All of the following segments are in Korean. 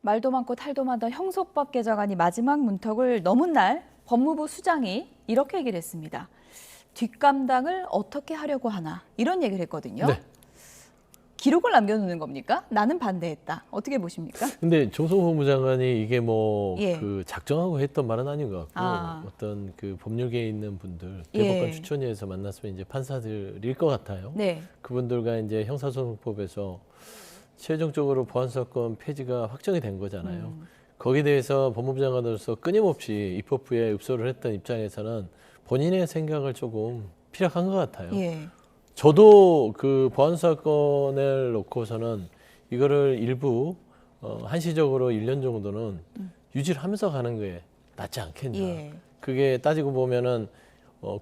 말도 많고 탈도 많던 형소법 개정안이 마지막 문턱을 넘은 날 법무부 수장이 이렇게 얘기를 했습니다. 뒷감당을 어떻게 하려고 하나 이런 얘기를 했거든요. 네. 기록을 남겨놓는 겁니까? 나는 반대했다. 어떻게 보십니까? 근데 정성호 법무장관이 이게 뭐 예. 그 작정하고 했던 말은 아닌 것 같고 어떤 그 법률계에 있는 분들 대법관 예. 추천위에서 만났으면 이제 판사들일 것 같아요. 네. 그분들과 이제 형사소송법에서 최종적으로 보안사건 폐지가 확정이 된 거잖아요. 거기에 대해서 법무부 장관으로서 끊임없이 입법부에 읍소를 했던 입장에서는 본인의 생각을 조금 피력한 것 같아요. 예. 저도 그 보안사건을 놓고서는 이거를 일부 한시적으로 1년 정도는 유지를 하면서 가는 게 낫지 않겠나. 예. 그게 따지고 보면은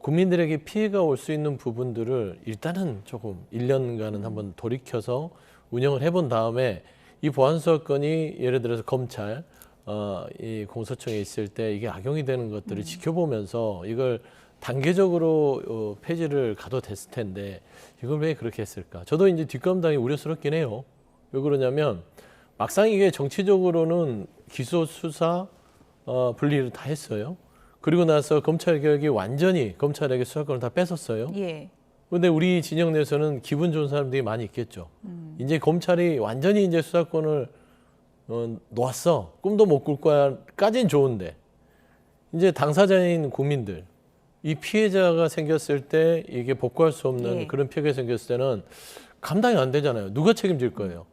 국민들에게 피해가 올 수 있는 부분들을 일단은 조금 1년간은 한번 돌이켜서 운영을 해본 다음에 이 보안사건이 예를 들어서 검찰, 이 공소청에 있을 때 이게 악용이 되는 것들을 지켜보면서 이걸 단계적으로 폐지를 가도 됐을 텐데 이걸 왜 그렇게 했을까? 저도 이제 뒷감당이 우려스럽긴 해요. 왜 그러냐면 막상 이게 정치적으로는 기소, 수사, 분리를 다 했어요. 그리고 나서 검찰 개혁이 완전히 검찰에게 수사권을 다 뺏었어요. 예. 근데 우리 진영 내에서는 기분 좋은 사람들이 많이 있겠죠. 이제 검찰이 완전히 이제 수사권을 놓았어. 꿈도 못 꿀 거야까진 좋은데 이제 당사자인 국민들, 이 피해자가 생겼을 때 이게 복구할 수 없는 예. 그런 피해가 생겼을 때는 감당이 안 되잖아요. 누가 책임질 거예요?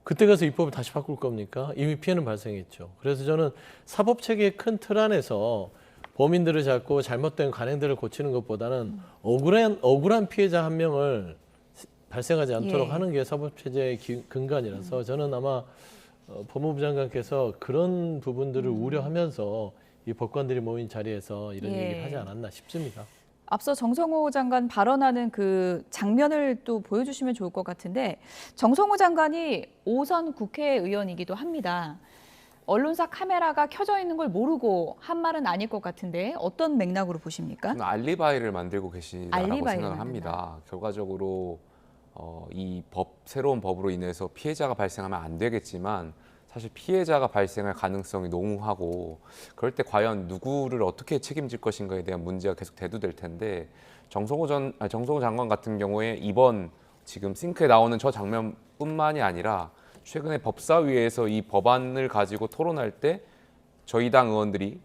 그때 가서 입법을 다시 바꿀 겁니까? 이미 피해는 발생했죠. 그래서 저는 사법체계의 큰 틀 안에서 범인들을 잡고 잘못된 관행들을 고치는 것보다는 억울한 피해자 한 명을 발생하지 않도록 예. 하는 게 사법체제의 근간이라서 저는 아마 법무부 장관께서 그런 부분들을 우려하면서 이 법관들이 모인 자리에서 이런 예. 얘기를 하지 않았나 싶습니다. 앞서 정성호 장관 발언하는 그 장면을 또 보여주시면 좋을 것 같은데 정성호 장관이 5선 국회의원이기도 합니다. 언론사 카메라가 켜져 있는 걸 모르고 한 말은 아닐 것 같은데 어떤 맥락으로 보십니까? 저는 알리바이를 만들고 계시다라고 알리바이를 생각을 합니다. 결과적으로 이 새로운 법으로 인해서 피해자가 발생하면 안 되겠지만 사실 피해자가 발생할 가능성이 농후하고 그럴 때 과연 누구를 어떻게 책임질 것인가에 대한 문제가 계속 대두될 텐데 정성호 장관 같은 경우에 이번 지금 싱크에 나오는 저 장면뿐만이 아니라 최근에 법사위에서 이 법안을 가지고 토론할 때 저희 당 의원들이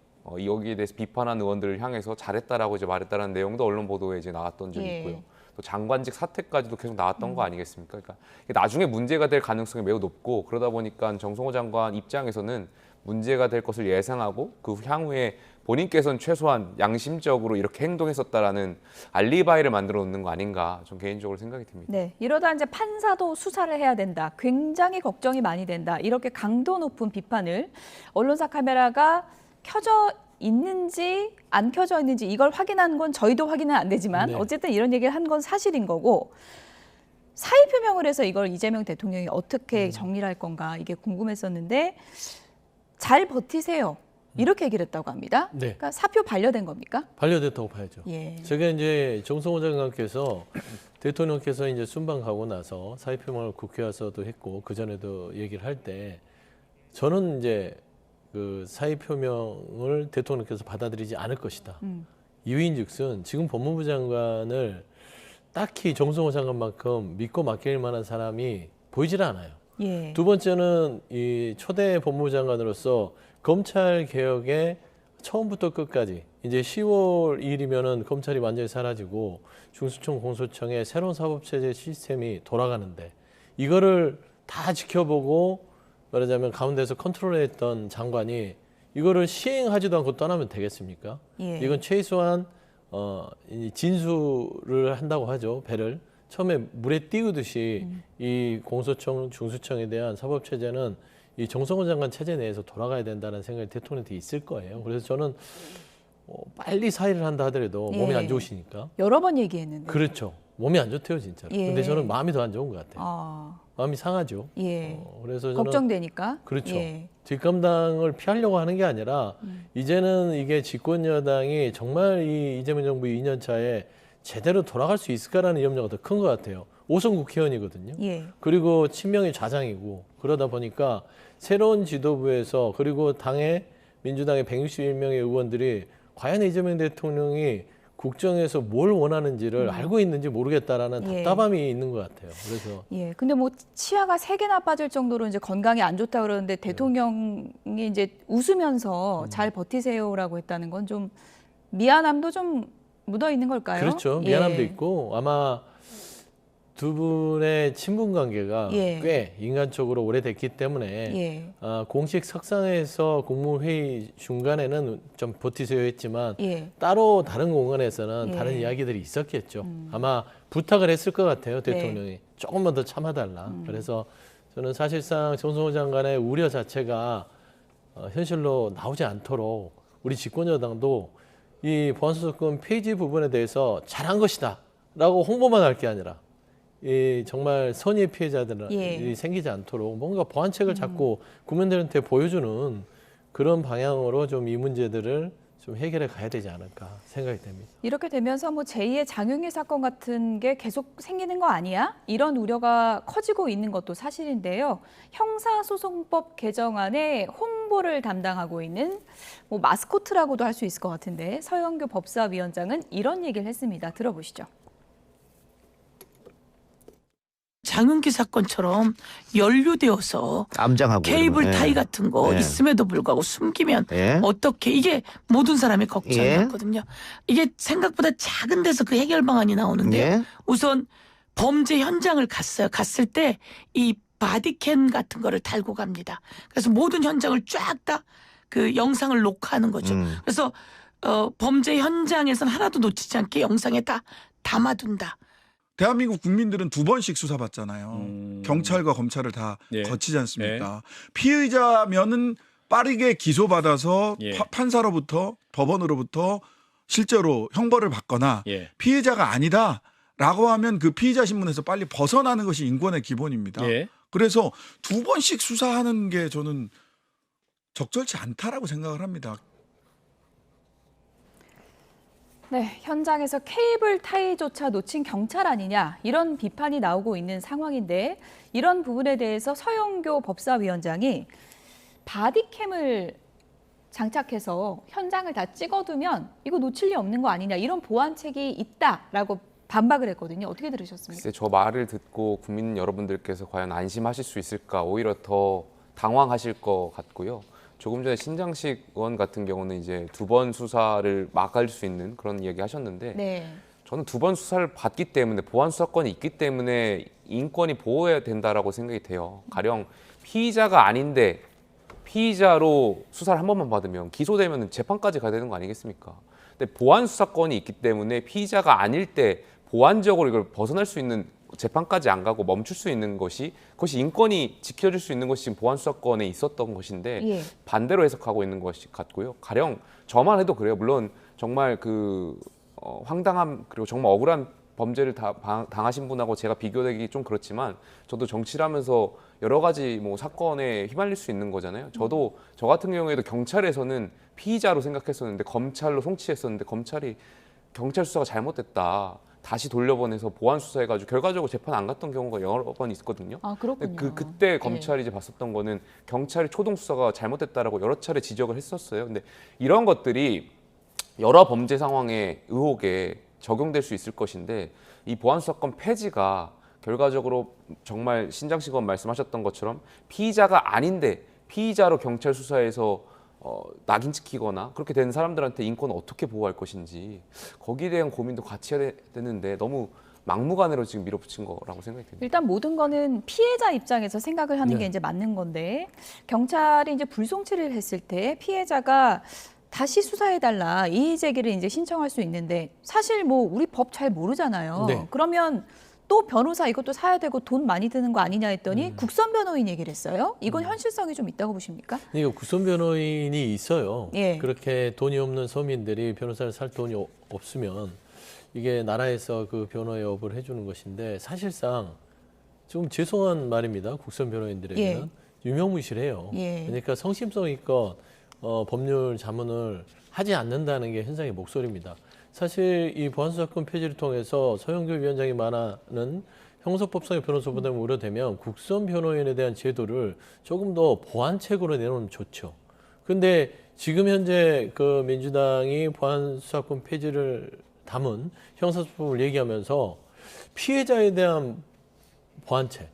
여기에 대해서 비판한 의원들을 향해서 잘했다라고 이제 말했다는 내용도 언론 보도에 이제 나왔던 적이 예. 있고요. 또 장관직 사퇴까지도 계속 나왔던 거 아니겠습니까? 그러니까 이게 나중에 문제가 될 가능성이 매우 높고 그러다 보니까 정성호 장관 입장에서는 문제가 될 것을 예상하고 그 향후에 본인께서는 최소한 양심적으로 이렇게 행동했었다라는 알리바이를 만들어 놓는 거 아닌가 좀 개인적으로 생각이 듭니다. 네, 이러다 이제 판사도 수사를 해야 된다. 굉장히 걱정이 많이 된다. 이렇게 강도 높은 비판을 언론사 카메라가 켜져 있는지 안 켜져 있는지 이걸 확인하는 건 저희도 확인은 안 되지만 네. 어쨌든 이런 얘기를 한 건 사실인 거고 사의 표명을 해서 이걸 이재명 대통령이 어떻게 정리를 할 건가 이게 궁금했었는데 잘 버티세요. 이렇게 얘기를 했다고 합니다. 네. 그러니까 사표 반려된 겁니까? 반려됐다고 봐야죠. 예. 제가 이제 정성호 장관께서 대통령께서 이제 순방 가고 나서 사의표명을 국회 와서도 했고 그 전에도 얘기를 할 때 저는 이제 그 사의표명을 대통령께서 받아들이지 않을 것이다. 이유인즉슨 지금 법무부 장관을 딱히 정성호 장관만큼 믿고 맡길 만한 사람이 보이질 않아요. 예. 두 번째는 이 초대 법무부 장관으로서 검찰 개혁의 처음부터 끝까지 이제 10월 2일이면은 검찰이 완전히 사라지고 중수청 공소청의 새로운 사법체제 시스템이 돌아가는데 이거를 다 지켜보고 말하자면 가운데서 컨트롤했던 장관이 이거를 시행하지도 않고 떠나면 되겠습니까? 예. 이건 최소한 진수를 한다고 하죠. 배를 처음에 물에 띄우듯이 이 공소청, 중수청에 대한 사법체제는 이 정성호 장관 체제 내에서 돌아가야 된다는 생각이 대통령한테 있을 거예요. 그래서 저는 빨리 사의를 한다 하더라도 몸이 예. 안 좋으시니까. 여러 번 얘기했는데. 그렇죠. 몸이 안 좋대요, 진짜로. 예. 근데 저는 마음이 더 안 좋은 것 같아요. 아, 마음이 상하죠. 예. 그래서 저는 걱정되니까. 그렇죠. 예. 뒷감당을 피하려고 하는 게 아니라 이제는 이게 집권 여당이 정말 이 이재명 정부 2년 차에 제대로 돌아갈 수 있을까라는 염려가 더 큰 것 같아요. 5선 국회의원이거든요. 예. 그리고 친명의 좌장이고 그러다 보니까 새로운 지도부에서 그리고 민주당의 161명의 의원들이 과연 이재명 대통령이 국정에서 뭘 원하는지를 알고 있는지 모르겠다라는 예. 답답함이 있는 것 같아요. 그래서 예. 근데 뭐 치아가 3개나 빠질 정도로 이제 건강이 안 좋다 그러는데 대통령이 이제 웃으면서 잘 버티세요라고 했다는 건 좀 미안함도 좀 묻어 있는 걸까요? 그렇죠. 예. 미안함도 있고 아마 두 분의 친분 관계가 예. 꽤 인간적으로 오래됐기 때문에 예. 공식 석상에서 국무회의 중간에는 좀 버티세요 했지만 예. 따로 다른 공간에서는 예. 다른 이야기들이 있었겠죠. 아마 부탁을 했을 것 같아요. 대통령이. 네. 조금만 더 참아달라. 그래서 저는 사실상 정성호 장관의 우려 자체가 현실로 나오지 않도록 우리 집권여당도 이 보안수사권 폐지 부분에 대해서 잘한 것이다 라고 홍보만 할 게 아니라 이 정말 선의의 피해자들이 예. 생기지 않도록 뭔가 보완책을 자꾸 국민들한테 보여주는 그런 방향으로 좀 이 문제들을 좀 해결해 가야 되지 않을까 생각이 됩니다. 이렇게 되면서 뭐 제2의 장윤희 사건 같은 게 계속 생기는 거 아니야? 이런 우려가 커지고 있는 것도 사실인데요. 형사소송법 개정안의 홍보를 담당하고 있는 뭐 마스코트라고도 할 수 있을 것 같은데 서영교 법사위원장은 이런 얘기를 했습니다. 들어보시죠. 장윤기 사건처럼 연루되어서 암장하고 케이블 이런 거. 타이 같은 거 예. 있음에도 불구하고 숨기면 예. 어떻게 이게 모든 사람의 예. 걱정이었거든요. 이게 생각보다 작은 데서 그 해결 방안이 나오는데 예. 우선 범죄 현장을 갔어요. 갔을 때 이 바디캠 같은 거를 달고 갑니다. 그래서 모든 현장을 쫙 다 그 영상을 녹화하는 거죠. 그래서 범죄 현장에서는 하나도 놓치지 않게 영상에 다 담아둔다. 대한민국 국민들은 2번씩 수사받잖아요. 경찰과 검찰을 다 예. 거치지 않습니까? 피의자면은 빠르게 기소받아서 예. 판사로부터 법원으로부터 실제로 형벌을 받거나 예. 피의자가 아니다라고 하면 그 피의자 신문에서 빨리 벗어나는 것이 인권의 기본입니다. 예. 그래서 2번씩 수사하는 게 저는 적절치 않다라고 생각을 합니다. 네, 현장에서 케이블 타이조차 놓친 경찰 아니냐 이런 비판이 나오고 있는 상황인데 이런 부분에 대해서 서영교 법사위원장이 바디캠을 장착해서 현장을 다 찍어두면 이거 놓칠 리 없는 거 아니냐 이런 보완책이 있다라고 반박을 했거든요. 어떻게 들으셨습니까? 글쎄 저 말을 듣고 국민 여러분들께서 과연 안심하실 수 있을까 오히려 더 당황하실 것 같고요. 조금 전에 신장식 의원 같은 경우는 이제 2번 수사를 막을 수 있는 그런 이야기 하셨는데 네. 저는 2번 수사를 받기 때문에 보안 수사권이 있기 때문에 인권이 보호해야 된다라고 생각이 돼요. 가령 피의자가 아닌데 피의자로 수사를 한 번만 받으면 기소되면 재판까지 가야 되는 거 아니겠습니까? 근데 보안 수사권이 있기 때문에 피의자가 아닐 때 보완적으로 이걸 벗어날 수 있는 재판까지 안 가고 멈출 수 있는 것이 그것이 인권이 지켜질 수 있는 것이 지금 보안 수사권에 있었던 것인데 예. 반대로 해석하고 있는 것이 같고요. 가령 저만 해도 그래요. 물론 정말 그 황당함 그리고 정말 억울한 범죄를 당하신 분하고 제가 비교되기 좀 그렇지만 저도 정치를 하면서 여러 가지 뭐 사건에 휘말릴 수 있는 거잖아요. 저도 저 같은 경우에도 경찰에서는 피의자로 생각했었는데 검찰로 송치했었는데 검찰이 경찰 수사가 잘못됐다. 다시 돌려보내서 보안 수사해가지고 결과적으로 재판 안 갔던 경우가 여러 번 있었거든요. 아, 그렇군요. 그때 검찰이 이제 봤었던 거는 경찰이 초동 수사가 잘못됐다라고 여러 차례 지적을 했었어요. 근데 이런 것들이 여러 범죄 상황의 의혹에 적용될 수 있을 것인데 이 보안 수사권 폐지가 결과적으로 정말 신장식 의원 말씀하셨던 것처럼 피의자가 아닌데 피의자로 경찰 수사에서 낙인 찍히거나 그렇게 된 사람들한테 인권을 어떻게 보호할 것인지 거기에 대한 고민도 같이 해야 되는데 너무 막무가내로 지금 밀어붙인 거라고 생각이 듭니다. 일단 모든 거는 피해자 입장에서 생각을 하는 네. 게 이제 맞는 건데 경찰이 이제 불송치를 했을 때 피해자가 다시 수사해달라 이의 제기를 이제 신청할 수 있는데 사실 뭐 우리 법 잘 모르잖아요. 네. 그러면 또 변호사 이것도 사야 되고 돈 많이 드는 거 아니냐 했더니 국선 변호인 얘기를 했어요. 이건 현실성이 좀 있다고 보십니까? 이거 국선 변호인이 있어요. 예. 그렇게 돈이 없는 서민들이 변호사를 살 돈이 없으면 이게 나라에서 그 변호협을 해주는 것인데 사실상 좀 죄송한 말입니다. 국선 변호인들에게는 예. 유명무실해요. 예. 그러니까 성심성의껏 법률 자문을 하지 않는다는 게 현장의 목소리입니다. 사실 이 보안수사권 폐지를 통해서 서영교 위원장이 말하는 형사법상의 변호사 부담이 우려되면 국선 변호인에 대한 제도를 조금 더 보완책으로 내놓으면 좋죠. 근데 지금 현재 그 민주당이 보안수사권 폐지를 담은 형사소송을 얘기하면서 피해자에 대한 보완책,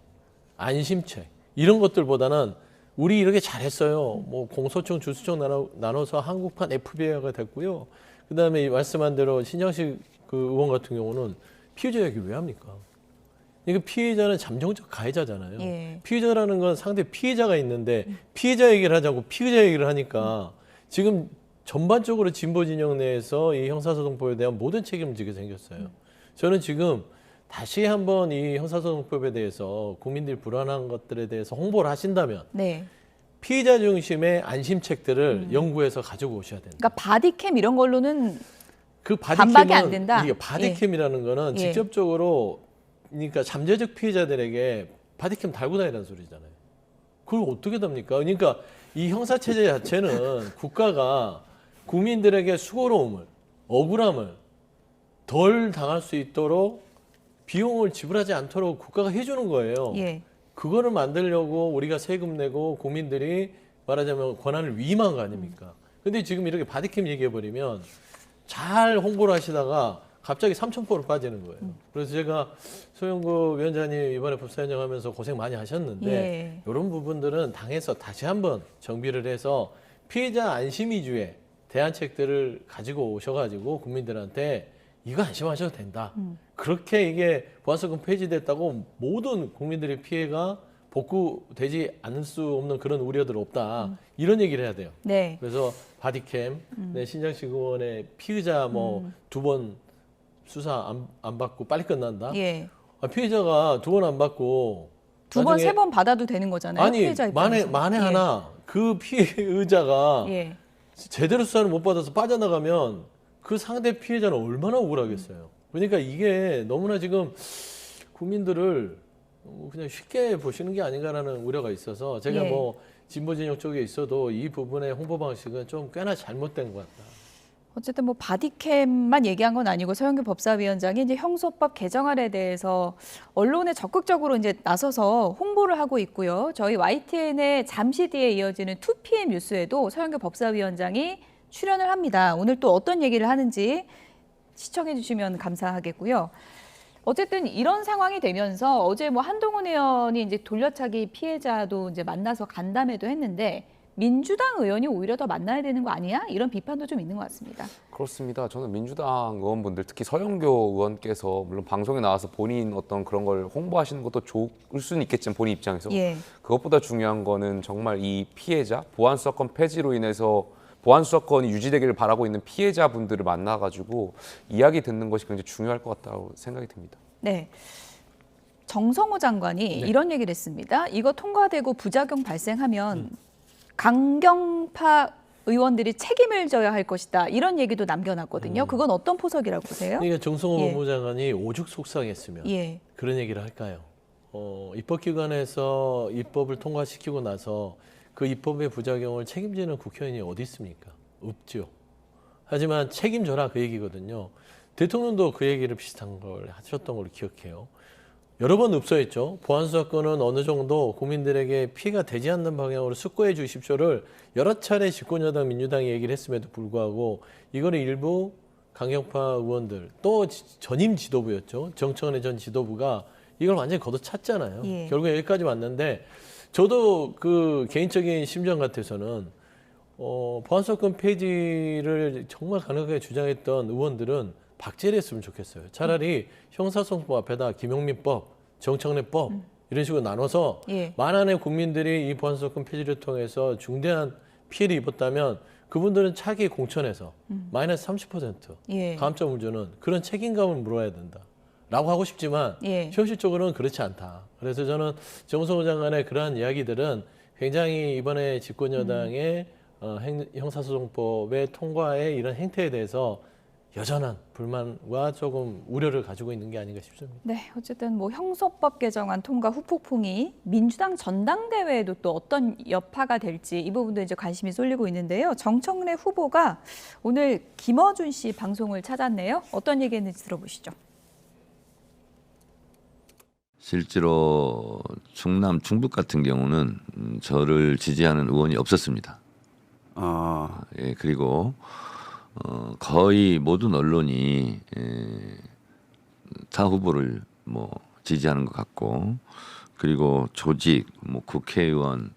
안심책 이런 것들보다는 우리 이렇게 잘했어요. 뭐 공소청, 주소청 나눠서 한국판 FBI가 됐고요. 그다음에 말씀한 대로 신장식 그 의원 같은 경우는 피해자 얘기 왜 합니까? 이거 피해자는 잠정적 가해자잖아요. 예. 피해자라는 건 상대 피해자가 있는데 피해자 얘기를 하자고 피의자 얘기를 하니까 지금 전반적으로 진보 진영 내에서 이 형사소송법에 대한 모든 책임을 지게 생겼어요. 저는 지금 다시 한번 이 형사소송법에 대해서 국민들이 불안한 것들에 대해서 홍보를 하신다면 네. 피의자 중심의 안심책들을 연구해서 가지고 오셔야 된다. 그러니까 바디캠 이런 걸로는 그 반박이 안 된다? 이게 바디캠이라는 거는 예. 직접적으로 그러니까 잠재적 피해자들에게 바디캠 달고 다니라는 소리잖아요. 그걸 어떻게 답니까? 그러니까 이 형사체제 자체는 국가가 국민들에게 수고로움을, 억울함을 덜 당할 수 있도록 비용을 지불하지 않도록 국가가 해주는 거예요. 예. 그거를 만들려고 우리가 세금 내고 국민들이 말하자면 권한을 위임한 거 아닙니까? 근데 지금 이렇게 바디캠 얘기해버리면 잘 홍보를 하시다가 갑자기 3,000%로 빠지는 거예요. 그래서 제가 소영구 위원장님 이번에 법사위원장 하면서 고생 많이 하셨는데 예. 이런 부분들은 당에서 다시 한번 정비를 해서 피해자 안심 위주의 대안책들을 가지고 오셔가지고 국민들한테 이거 안심하셔도 된다. 그렇게 이게 보안수사권 폐지됐다고 모든 국민들의 피해가 복구되지 않을 수 없는 그런 우려들 없다. 이런 얘기를 해야 돼요. 네. 그래서 바디캠, 네, 신장식 의원의 피의자 뭐 2번 수사 안 받고 빨리 끝난다. 예. 피해자가 2번 안 받고 2번, 나중에 3번 받아도 되는 거잖아요. 아니 피해자 입장에서. 만에 예. 하나 그 피해자가 예. 제대로 수사를 못 받아서 빠져나가면 그 상대 피해자는 얼마나 억울하겠어요. 그러니까 이게 너무나 지금 국민들을 그냥 쉽게 보시는 게 아닌가라는 우려가 있어서 제가 예. 뭐 진보 진영 쪽에 있어도 이 부분의 홍보 방식은 좀 꽤나 잘못된 것 같다. 어쨌든 뭐 바디캠만 얘기한 건 아니고 서영교 법사위원장이 이제 형소법 개정안에 대해서 언론에 적극적으로 이제 나서서 홍보를 하고 있고요. 저희 YTN의 잠시 뒤에 이어지는 2PM 뉴스에도 서영교 법사위원장이 출연을 합니다. 오늘 또 어떤 얘기를 하는지 시청해 주시면 감사하겠고요. 어쨌든 이런 상황이 되면서 어제 뭐 한동훈 의원이 이제 돌려차기 피해자도 이제 만나서 간담회도 했는데 민주당 의원이 오히려 더 만나야 되는 거 아니야? 이런 비판도 좀 있는 것 같습니다. 그렇습니다. 저는 민주당 의원분들 특히 서영교 의원께서 물론 방송에 나와서 본인 어떤 그런 걸 홍보하시는 것도 좋을 수는 있겠지만 본인 입장에서 예. 그것보다 중요한 거는 정말 이 피해자 보안수사권 폐지로 인해서 보안수사권이 유지되기를 바라고 있는 피해자분들을 만나가지고 이야기 듣는 것이 굉장히 중요할 것 같다고 생각이 듭니다. 네. 정성호 장관이 네. 이런 얘기를 했습니다. 이거 통과되고 부작용 발생하면 강경파 의원들이 책임을 져야 할 것이다. 이런 얘기도 남겨놨거든요. 그건 어떤 포석이라고 보세요? 그러니까 정성호 예. 법무부 장관이 오죽 속상했으면 예. 그런 얘기를 할까요? 입법기관에서 입법을 통과시키고 나서 그 입법의 부작용을 책임지는 국회의원이 어디 있습니까? 없죠. 하지만 책임져라 그 얘기거든요. 대통령도 그 얘기를 비슷한 걸 하셨던 걸로 기억해요. 여러 번 읍소했죠. 보안수사권은 어느 정도 국민들에게 피해가 되지 않는 방향으로 숙고해 주십시오를 여러 차례 집권여당 민주당이 얘기를 했음에도 불구하고 이거를 일부 강경파 의원들 또 전임 지도부였죠. 정청래 전 지도부가 이걸 완전히 걷어찼잖아요. 예. 결국에 여기까지 왔는데 저도 그 개인적인 심정 같아서는 보안수사권 폐지를 정말 강력하게 주장했던 의원들은 박제를 했으면 좋겠어요. 차라리 형사소송법 앞에다 김용민법, 정청래법 이런 식으로 나눠서 예. 만한의 국민들이 이 보안수사권 폐지를 통해서 중대한 피해를 입었다면 그분들은 차기 공천에서 마이너스 30% 예. 감점을 주는 그런 책임감을 물어야 된다. 라고 하고 싶지만 예. 현실적으로는 그렇지 않다. 그래서 저는 정성호 장관의 그러한 이야기들은 굉장히 이번에 집권여당의 형사소송법의 통과의 이런 행태에 대해서 여전한 불만과 조금 우려를 가지고 있는 게 아닌가 싶습니다. 네, 어쨌든 뭐 형소법 개정안 통과 후폭풍이 민주당 전당대회에도 또 어떤 여파가 될지 이 부분도 이제 관심이 쏠리고 있는데요. 정청래 후보가 오늘 김어준 씨 방송을 찾았네요. 어떤 얘기했는지 들어보시죠. 실제로 충남 충북 같은 경우는 저를 지지하는 의원이 없었습니다. 예, 그리고 거의 모든 언론이 타 후보를 뭐 지지하는 것 같고, 그리고 조직, 뭐 국회의원,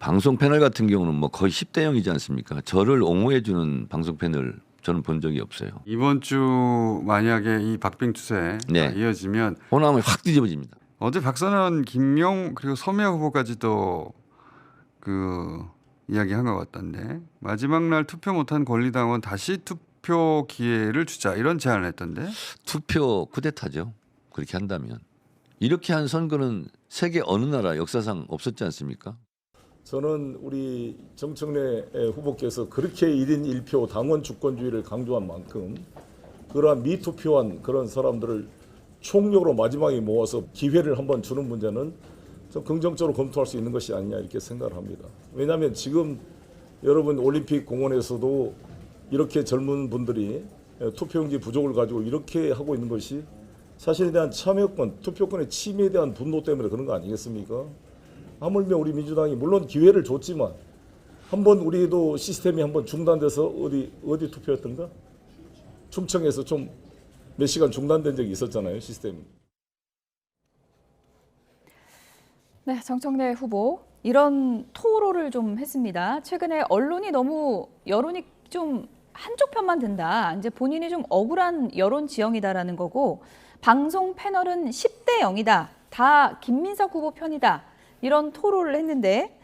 방송 패널 같은 경우는 뭐 거의 10대 0이지 않습니까? 저를 옹호해주는 방송 패널 저는 본 적이 없어요. 이번 주 만약에 이 박빙 추세 네. 이어지면 호남이 확 뒤집어집니다. 어제 박선원, 김용 그리고 서미아 후보까지도 그 이야기한 것 같던데 마지막 날 투표 못한 권리당원 다시 투표 기회를 주자 이런 제안을 했던데. 투표 쿠데타죠. 그렇게 한다면. 이렇게 한 선거는 세계 어느 나라 역사상 없었지 않습니까? 저는 우리 정청래 후보께서 그렇게 1인 1표 당원 주권주의를 강조한 만큼 그러한 미투표한 그런 사람들을 총력으로 마지막에 모아서 기회를 한번 주는 문제는 좀 긍정적으로 검토할 수 있는 것이 아니냐 이렇게 생각을 합니다. 왜냐하면 지금 여러분 올림픽 공원에서도 이렇게 젊은 분들이 투표용지 부족을 가지고 이렇게 하고 있는 것이 사실에 대한 참여권, 투표권의 침해에 대한 분노 때문에 그런 거 아니겠습니까? 하물며 우리 민주당이 물론 기회를 줬지만 한번 우리도 시스템이 한번 중단돼서 어디 투표했던가? 충청에서 좀 몇 시간 중단된 적이 있었잖아요, 시스템이. 네, 정청래 후보 이런 토로를 좀 했습니다. 최근에 언론이 너무 여론이 좀 한쪽 편만 든다. 이제 본인이 좀 억울한 여론 지형이다라는 거고 방송 패널은 10대 0이다. 다 김민석 후보 편이다. 이런 토로를 했는데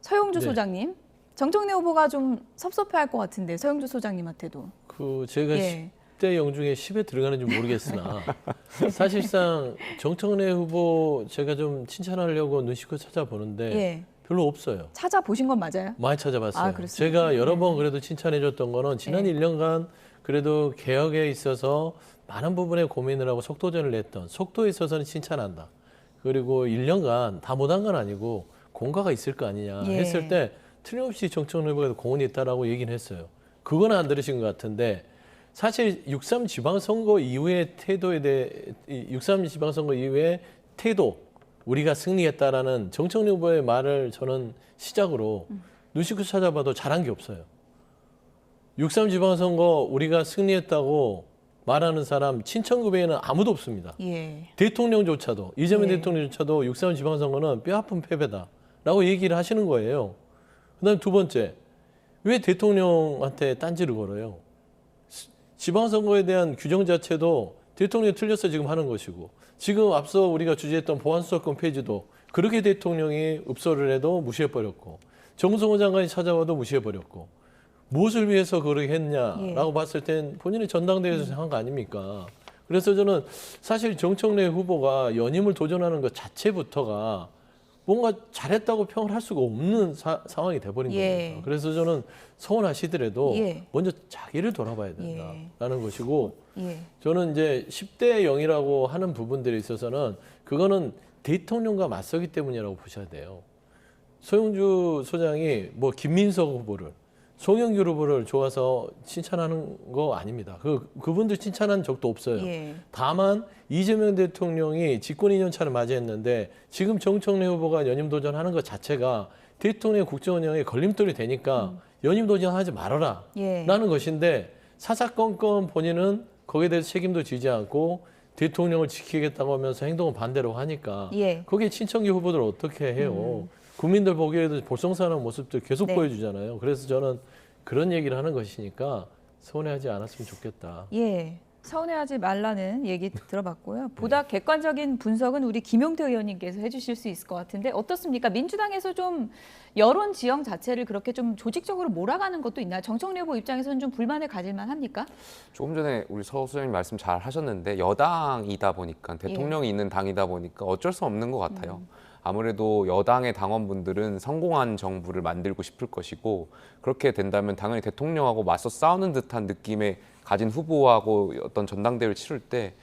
서영주 네. 소장님, 정청래 후보가 좀 섭섭해할 것 같은데 서영주 소장님한테도. 제가 예. 10대 0 중에 10에 들어가는지 모르겠으나 사실상 정청래 후보 제가 좀 칭찬하려고 눈시껏 찾아보는데 예. 별로 없어요. 찾아보신 건 맞아요? 많이 찾아봤어요. 아, 그렇습니까? 제가 여러 번 네. 그래도 칭찬해줬던 거는 지난 네. 1년간 그래도 개혁에 있어서 많은 부분에 고민을 하고 속도전을 냈던 속도에 있어서는 칭찬한다. 그리고 1년간 다 못한 건 아니고 공과가 있을 거 아니냐 예. 했을 때 틀림없이 정청래 후보가 공헌이 있다라고 얘기는 했어요. 그건 안 들으신 것 같은데 사실 6.3 지방선거 이후의 태도에 대해 6.3 지방선거 이후의 태도 우리가 승리했다라는 정청래 후보의 말을 저는 시작으로 눈시껏 찾아봐도 잘한 게 없어요. 6.3 지방선거 우리가 승리했다고 말하는 사람 친천구배에는 아무도 없습니다. 예. 대통령조차도 이재명 예. 대통령조차도 6.3 지방선거는 뼈아픈 패배다라고 얘기를 하시는 거예요. 그다음 두 번째, 왜 대통령한테 딴지를 걸어요? 지방선거에 대한 규정 자체도 대통령이 틀려서 지금 하는 것이고 지금 앞서 우리가 주재했던 보안수사권 폐지도 그렇게 대통령이 읍소를 해도 무시해버렸고 정성호 장관이 찾아와도 무시해버렸고 무엇을 위해서 그렇게 했냐라고 봤을 땐 본인의 전당대회에서 한 거 아닙니까? 그래서 저는 사실 정청래 후보가 연임을 도전하는 것 자체부터가 뭔가 잘했다고 평을 할 수가 없는 상황이 돼버린 예. 겁니다. 그래서 저는 서운하시더라도 예. 먼저 자기를 돌아봐야 된다라는 것이고 예. 저는 이제 10대 0이라고 하는 부분들에 있어서는 그거는 대통령과 맞서기 때문이라고 보셔야 돼요. 서영주 소장이 뭐 김민석 후보를 송영길 후보를 좋아서 칭찬하는 거 아닙니다. 그분들 칭찬한 적도 없어요. 예. 다만 이재명 대통령이 집권 2년 차를 맞이했는데 지금 정청래 후보가 연임 도전하는 것 자체가 대통령의 국정 운영에 걸림돌이 되니까 연임 도전하지 말아라 예. 라는 것인데 사사건건 본인은 거기에 대해서 책임도 지지 않고 대통령을 지키겠다고 하면서 행동은 반대로 하니까 예. 거기에 친천기 후보들 어떻게 해요? 국민들 보기에도 볼썽사는 모습들 계속 네. 보여주잖아요. 그래서 저는 그런 얘기를 하는 것이니까 서운해하지 않았으면 좋겠다. 예. 서운해하지 말라는 얘기 들어봤고요. 보다 객관적인 분석은 우리 김용태 의원님께서 해주실 수 있을 것 같은데 어떻습니까? 민주당에서 좀 여론 지형 자체를 그렇게 좀 조직적으로 몰아가는 것도 있나요? 정청래 후보 입장에서는 좀 불만을 가질만 합니까? 조금 전에 우리 서 소장님 말씀 잘 하셨는데 여당이다 보니까 대통령이 있는 당이다 보니까 어쩔 수 없는 것 같아요. 아무래도 여당의 당원분들은 성공한 정부를 만들고 싶을 것이고 그렇게 된다면 당연히 대통령하고 맞서 싸우는 듯한 느낌의 가진 후보하고 어떤 전당대회를 치를 때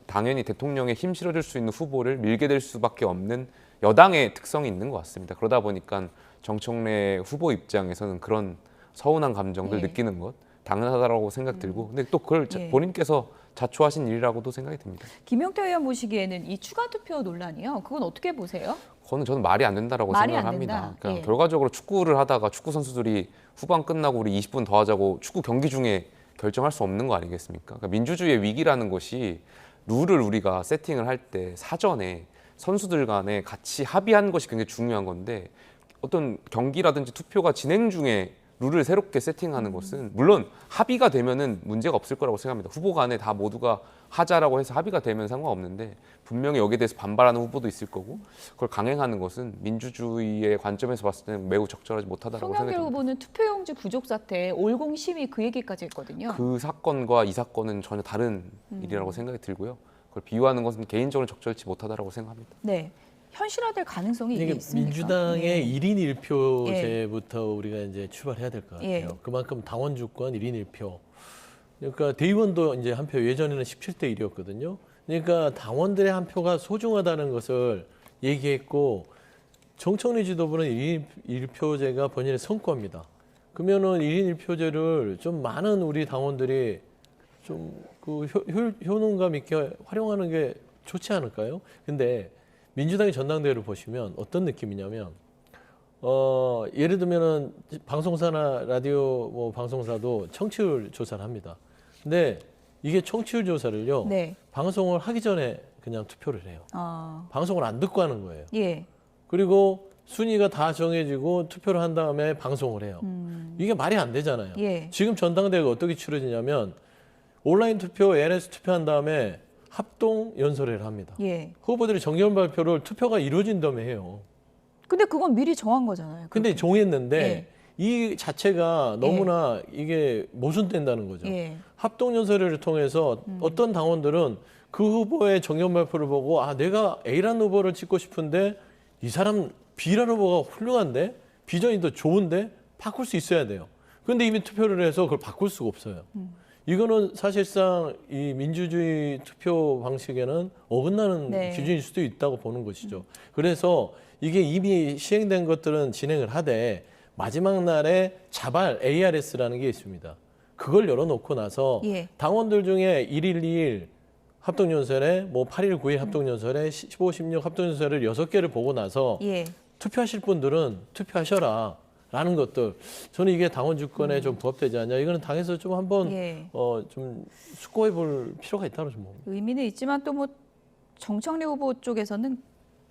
당연히 대통령에 힘 실어줄 수 있는 후보를 밀게 될 수밖에 없는 여당의 특성이 있는 것 같습니다. 그러다 보니까 정청래 후보 입장에서는 그런 서운한 감정들 예. 느끼는 것 당연하다고 생각 들고 근데 또 그걸 예. 본인께서 자초하신 일이라고도 생각이 듭니다. 김용태 의원 보시기에는 이 추가 투표 논란이요. 그건 어떻게 보세요? 저는 말이 안 된다라고 말이 생각을 안 합니다. 된다. 그러니까 예. 결과적으로 축구를 하다가 축구 선수들이 후반 끝나고 우리 20분 더 하자고 축구 경기 중에 결정할 수 없는 거 아니겠습니까? 그러니까 민주주의의 위기라는 것이 룰을 우리가 세팅을 할 때 사전에 선수들 간에 같이 합의한 것이 굉장히 중요한 건데 어떤 경기라든지 투표가 진행 중에 룰을 새롭게 세팅하는 것은 물론 합의가 되면은 문제가 없을 거라고 생각합니다. 후보 간에 다 모두가 하자라고 해서 합의가 되면 상관없는데 분명히 여기에 대해서 반발하는 후보도 있을 거고 그걸 강행하는 것은 민주주의의 관점에서 봤을 때는 매우 적절하지 못하다라고 송영길 생각이 듭니다. 후보는 투표용지 부족 사태 올공심이 그 얘기까지 했거든요. 그 사건과 이 사건은 전혀 다른 일이라고 생각이 들고요. 그걸 비유하는 것은 개인적으로 적절치 못하다라고 생각합니다. 네. 현실화될 가능성이 이게 있습니까? 민주당의 예. 1인 1표제부터 우리가 이제 출발해야 될 것 같아요. 예. 그만큼 당원 주권 1인 1표. 그러니까 대의원도 이제 한 표 예전에는 17대 1이었거든요. 그러니까 당원들의 한 표가 소중하다는 것을 얘기했고 정청래 지도부는 1인 1표제가 본인의 성과입니다. 그러면은 1인 1표제를 좀 많은 우리 당원들이 좀 그 효능감 있게 활용하는 게 좋지 않을까요? 근데 민주당의 전당대회를 보시면 어떤 느낌이냐면 예를 들면은 방송사나 라디오 뭐 방송사도 청취율 조사를 합니다. 근데 이게 청취율 조사를요. 네. 방송을 하기 전에 그냥 투표를 해요. 방송을 안 듣고 하는 거예요. 예. 그리고 순위가 다 정해지고 투표를 한 다음에 방송을 해요. 이게 말이 안 되잖아요. 예. 지금 전당대회가 어떻게 치러지냐면 온라인 투표, ANS 투표한 다음에 합동 연설회를 합니다. 예. 후보들이 정견 발표를 투표가 이루어진 다음에 해요. 근데 그건 미리 정한 거잖아요. 근데 그렇게. 정했는데 이 자체가 너무나 이게 모순된다는 거죠. 예. 합동 연설회를 통해서 어떤 당원들은 그 후보의 정견 발표를 보고 아 내가 A라는 후보를 찍고 싶은데 이 사람 B라는 후보가 훌륭한데 비전이 더 좋은데 바꿀 수 있어야 돼요. 그런데 이미 투표를 해서 그걸 바꿀 수가 없어요. 이거는 사실상 이 민주주의 투표 방식에는 어긋나는 네. 기준일 수도 있다고 보는 것이죠. 그래서 이게 이미 시행된 것들은 진행을 하되 마지막 날에 자발 ARS라는 게 있습니다. 그걸 열어놓고 나서 예. 당원들 중에 1일, 2일 합동연설에 뭐 8일, 9일 합동연설에 15, 16 합동연설을 6개를 보고 나서 예. 투표하실 분들은 투표하셔라. 라는 것들 저는 이게 당원 주권에 좀 부합되지 않냐 이거는 당에서 좀 한번 예. 좀 숙고해 볼 필요가 있다고 좀 봅니다. 의미는 있지만 또 뭐 정청래 후보 쪽에서는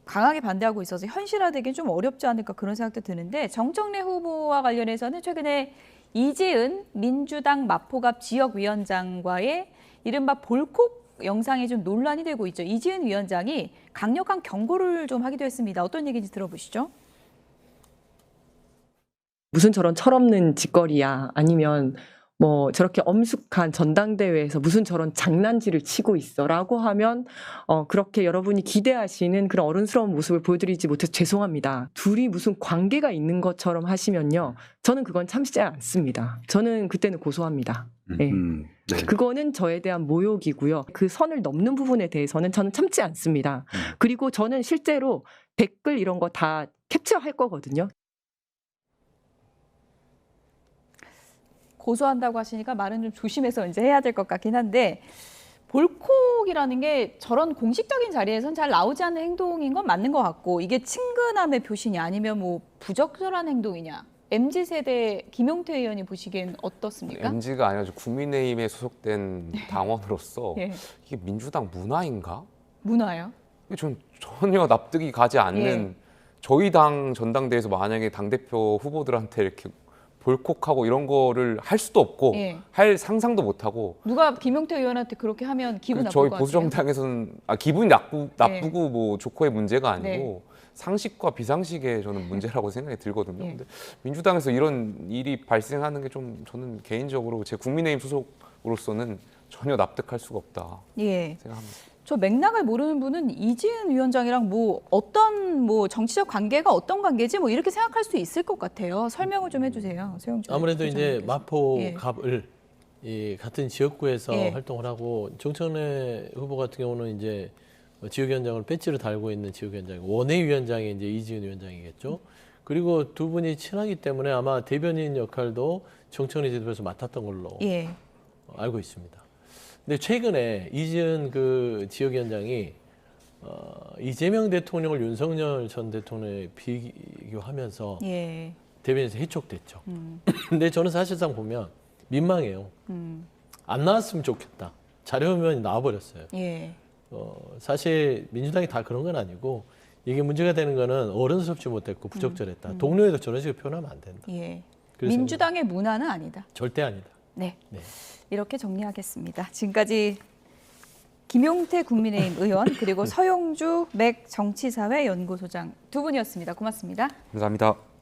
강하게 반대하고 있어서 현실화되기는 좀 어렵지 않을까 그런 생각도 드는데 정청래 후보와 관련해서는 최근에 이지은 민주당 마포갑 지역위원장과의 이른바 볼콕 영상이 좀 논란이 되고 있죠. 이지은 위원장이 강력한 경고를 좀 하기도 했습니다. 어떤 얘기인지 들어보시죠. 무슨 저런 철없는 짓거리야 아니면 뭐 저렇게 엄숙한 전당대회에서 무슨 저런 장난질을 치고 있어라고 하면 그렇게 여러분이 기대하시는 그런 어른스러운 모습을 보여드리지 못해서 죄송합니다. 둘이 무슨 관계가 있는 것처럼 하시면요. 저는 그건 참지 않습니다. 저는 그때는 고소합니다. 네. 네. 그거는 저에 대한 모욕이고요. 그 선을 넘는 부분에 대해서는 저는 참지 않습니다. 그리고 저는 실제로 댓글 이런 거 다 캡처할 거거든요. 고소한다고 하시니까 말은 좀 조심해서 이제 해야 될 것 같긴 한데 볼콕이라는 게 저런 공식적인 자리에선 잘 나오지 않는 행동인 건 맞는 것 같고 이게 친근함의 표시냐 아니면 뭐 부적절한 행동이냐 MZ세대 김용태 의원이 보시기엔 어떻습니까? MZ가 아니라 국민의힘에 소속된 당원으로서 예. 이게 민주당 문화인가? 문화요? 전 전혀 납득이 가지 않는 저희 당 전당대회에서 만약에 당대표 후보들한테 이렇게 볼콕하고 이런 거를 할 수도 없고 예. 할 상상도 못하고 누가 김용태 의원한테 그렇게 하면 기분 나쁠 저희 것 보수 같아요. 정당에서는 기분이 나쁘고 뭐 좋고의 문제가 아니고 상식과 비상식의 저는 문제라고 생각이 들거든요. 예. 근데 민주당에서 이런 일이 발생하는 게 좀 저는 개인적으로 제 국민의힘 소속으로서는 전혀 납득할 수가 없다 예. 생각합니다. 저 맥락을 모르는 분은 이지은 위원장이랑 뭐 어떤 뭐 정치적 관계가 어떤 관계지 뭐 이렇게 생각할 수 있을 것 같아요. 설명을 좀 해주세요. 세용준 아무래도 이제 부장님께서. 마포갑을 이 같은 지역구에서 예. 활동을 하고 정청래 후보 같은 경우는 이제 지역위원장을 배지를 달고 있는 지역위원장이고 원외위원장이 이제 이지은 위원장이겠죠. 그리고 두 분이 친하기 때문에 아마 대변인 역할도 정청래 지도부에서 맡았던 걸로 예. 알고 있습니다. 근데 최근에 이지은 그 지역위원장이 이재명 대통령을 윤석열 전 대통령에 비교하면서 예. 대변에서 해촉됐죠. 근데 저는 사실상 보면 민망해요. 안 나왔으면 좋겠다. 자료화면이 나와버렸어요. 예. 사실 민주당이 다 그런 건 아니고 이게 문제가 되는 거는 어른스럽지 못했고 부적절했다. 동료에도 저런 식으로 표현하면 안 된다. 예. 그래서 민주당의 문화는 아니다. 절대 아니다. 네. 네. 이렇게 정리하겠습니다. 지금까지 김용태 국민의힘 의원 그리고 서용주 맥 정치사회 연구소장 두 분이었습니다. 고맙습니다. 감사합니다.